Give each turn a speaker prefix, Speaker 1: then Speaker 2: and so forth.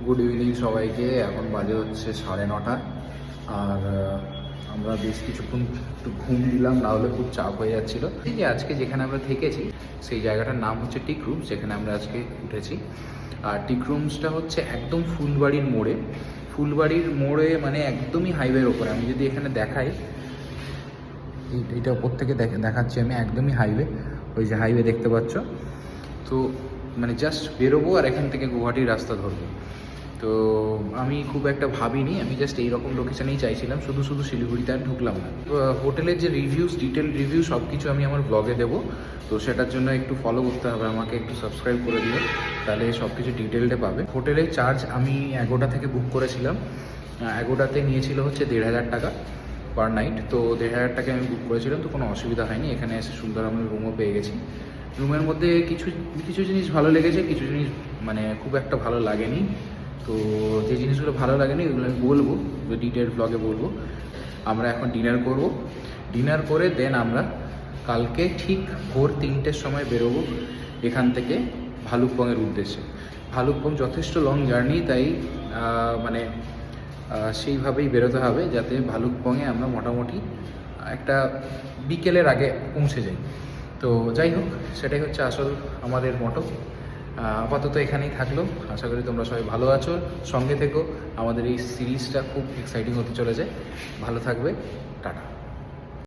Speaker 1: Good evening সবাইকে। এখন বাজে হচ্ছে 9:30 আর আমরা বেশ কিছুক্ষণ একটু ঘুম দিলাম, না হলে খুব চাপ হয়ে যাচ্ছিলো। এই যে আজকে যেখানে আমরা থেকেছি সেই জায়গাটার নাম হচ্ছে টিক রুমস, যেখানে আমরা আজকে উঠেছি। আর টিক রুমসটা হচ্ছে একদম ফুলবাড়ির মোড়ে মানে একদমই হাইওয়ের ওপরে। আমি যদি এখানে দেখাই, এইটা ওপর থেকে দেখাচ্ছি আমি, একদমই হাইওয়ে, ওই যে হাইওয়ে দেখতে পাচ্ছ। তো মানে জাস্ট বেরোবো আর এখান থেকে গুয়াহাটির রাস্তা ধরবো। তো আমি খুব একটা ভাবিনি, আমি জাস্ট এইরকম লোকেশানেই চাইছিলাম, শুধু শিলিগুড়িতে আর ঢুকলাম না। হোটেলের যে ডিটেল রিভিউ সব কিছু আমি আমার ব্লগে দেবো, তো সেটার জন্য একটু ফলো করতে হবে আমাকে, একটু সাবস্ক্রাইব করে দিও, তাহলে সব কিছু ডিটেলটা পাবে। হোটেলের চার্জ আমি এগোটা থেকে বুক করেছিলাম, এগোটাতে নিয়েছিল হচ্ছে 1,500 টাকা পার নাইট। তো 1,500 টাকায় আমি বুক করেছিলাম, তো কোনো অসুবিধা হয়নি। এখানে এসে সুন্দর আমরা রুমও পেয়ে গেছি। রুমের মধ্যে কিছু জিনিস ভালো লেগেছে, কিছু জিনিস মানে খুব একটা ভালো লাগেনি। তো যে জিনিসগুলো ভালো লাগেনি ওগুলো আমি বলবো, ডিটেল ব্লগে বলবো। আমরা এখন ডিনার করে দেন আমরা কালকে ঠিক ভোর 3টের সময় বেরোবো এখান থেকে ভালুকপংয়ের উদ্দেশ্যে। ভালুকপং যথেষ্ট লং জার্নি, তাই মানে সেইভাবেই বেরোতে হবে যাতে ভালুকপংয়ে আমরা মোটামুটি একটা বিকেলের আগে পৌঁছে যাই। তো যাই হোক, সেটাই হচ্ছে আসল আমাদের মোটো। আপাতত এখানেই থাকলো। আশা করি তোমরা সবাই ভালো আছো, সঙ্গে থেকো। আমাদের এই সিরিজটা খুব এক্সাইটিং হতে চলেছে। ভালো থাকবে, টাটা।